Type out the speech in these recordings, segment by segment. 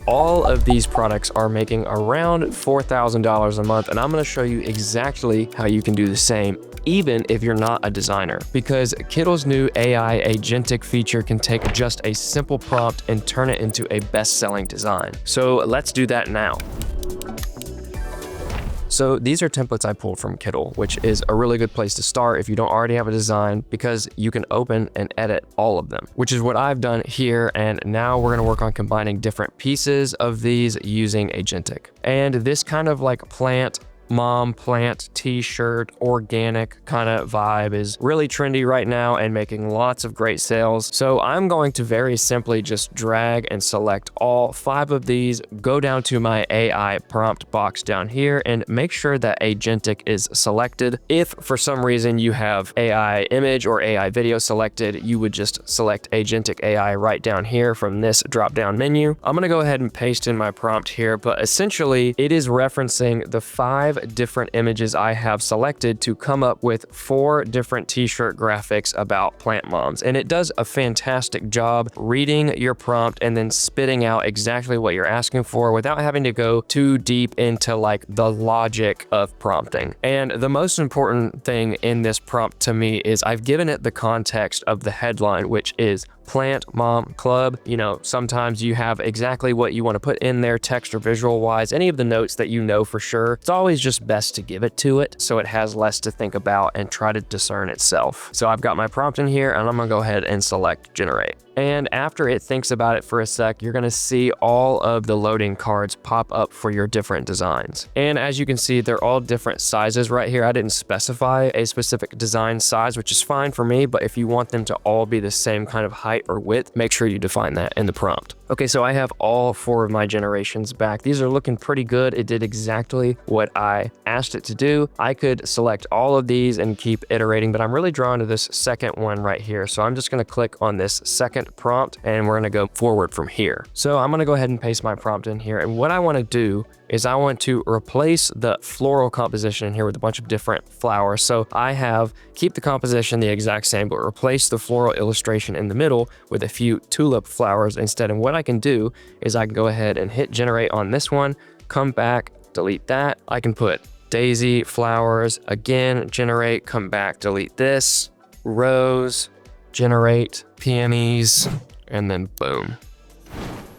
all of these products are making around $4,000 a month, and I'm going to show you exactly how you can do the same even if you're not a designer, because Kittl's new AI Agentic feature can take just a simple prompt and turn it into a best-selling design. So let's do that now. So these are templates I pulled from Kittl, which is a really good place to start if you don't already have a design, because you can open and edit all of them, which is what I've done here. And now we're going to work on combining different pieces of these using Agentic. And this kind of like mom plant t-shirt organic kind of vibe is really trendy right now and making lots of great sales. So I'm going to very simply just drag and select all 5 of these, go down to my AI prompt box down here and make sure that Agentic is selected. If for some reason you have AI image or AI video selected, you would just select Agentic AI right down here from this drop down menu. I'm going to go ahead and paste in my prompt here, but essentially it is referencing the 5 different images I have selected to come up with 4 different t-shirt graphics about plant moms. And it does a fantastic job reading your prompt and then spitting out exactly what you're asking for without having to go too deep into like the logic of prompting. And the most important thing in this prompt to me is I've given it the context of the headline, which is Plant Mom Club. You know, sometimes you have exactly what you want to put in there, text or visual wise, any of the notes that you know for sure. It's always just best to give it to it so it has less to think about and try to discern itself. So I've got my prompt in here and I'm gonna go ahead and select generate. And after it thinks about it for a sec, you're gonna see all of the loading cards pop up for your different designs. And as you can see, they're all different sizes right here. I didn't specify a specific design size, which is fine for me, but if you want them to all be the same kind of height or width, make sure you define that in the prompt. Okay, so I have all 4 of my generations back. These are looking pretty good. It did exactly what I asked it to do. I could select all of these and keep iterating, but I'm really drawn to this second one right here. So I'm just gonna click on this second prompt and we're gonna go forward from here. So I'm gonna go ahead and paste my prompt in here. And what I wanna do is I want to replace the floral composition in here with a bunch of different flowers. So I have keep the composition the exact same, but replace the floral illustration in the middle with a few tulip flowers instead. And what I can do is I can go ahead and hit generate on this one, come back, delete that. I can put daisy flowers, again, generate, come back, delete this, rose, generate, peonies, and then boom.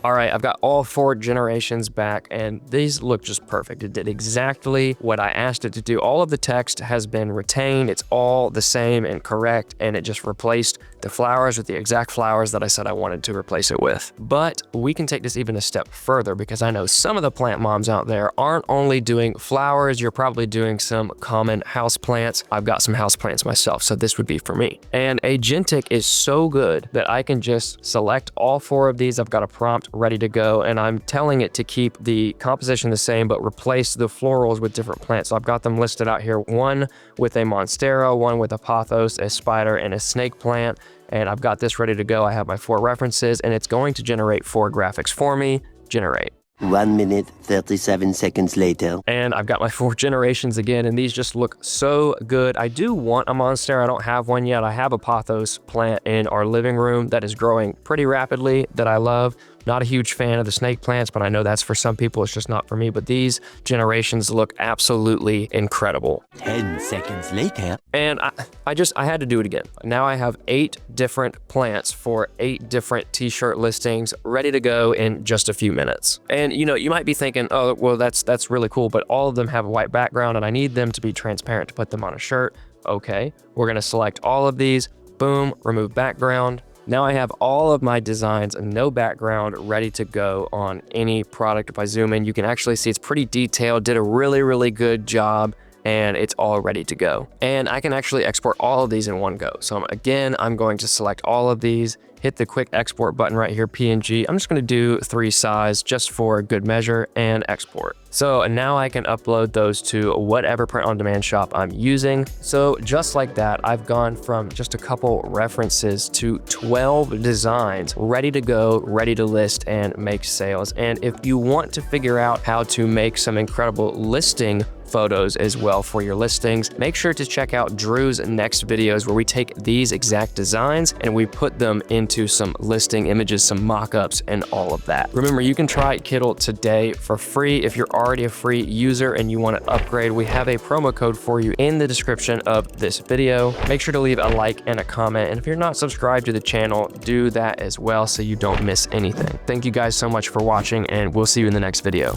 All right, I've got all 4 generations back and these look just perfect. It did exactly what I asked it to do. All of the text has been retained. It's all the same and correct, and it just replaced the flowers with the exact flowers that I said I wanted to replace it with. But we can take this even a step further, because I know some of the plant moms out there aren't only doing flowers, you're probably doing some common house plants. I've got some house plants myself, so this would be for me. And Agentic is so good that I can just select all 4 of these. I've got a prompt ready to go, and I'm telling it to keep the composition the same, but replace the florals with different plants. So I've got them listed out here, one with a monstera, one with a pothos, a spider, and a snake plant. And I've got this ready to go. I have my 4 references, and it's going to generate 4 graphics for me. Generate. 1 minute, 37 seconds later. And I've got my 4 generations again, and these just look so good. I do want a monstera. I don't have one yet. I have a pothos plant in our living room that is growing pretty rapidly that I love. Not a huge fan of the snake plants, but I know that's for some people. It's just not for me. But these generations look absolutely incredible. 10 seconds later. And I had to do it again. Now I have 8 different plants for 8 different t-shirt listings ready to go in just a few minutes. And you know, you might be thinking, oh, well, that's really cool, but all of them have a white background and I need them to be transparent to put them on a shirt. Okay, we're gonna select all of these. Boom, remove background. Now I have all of my designs and no background ready to go on any product. If I zoom in, you can actually see it's pretty detailed, did a really, really good job, and it's all ready to go. And I can actually export all of these in one go. So again, I'm going to select all of these, hit the quick export button right here, PNG. I'm just gonna do 3 size just for good measure and export. So now I can upload those to whatever print on demand shop I'm using. So just like that, I've gone from just a couple references to 12 designs ready to go, ready to list and make sales. And if you want to figure out how to make some incredible listing photos as well for your listings. Make sure to check out Drew's next videos where we take these exact designs and we put them into some listing images, some mock-ups, and all of that. Remember, you can try Kittl today for free. If you're already a free user and you want to upgrade, we have a promo code for you in the description of this video. Make sure to leave a like and a comment. And if you're not subscribed to the channel, do that as well so you don't miss anything. Thank you guys so much for watching, and we'll see you in the next video.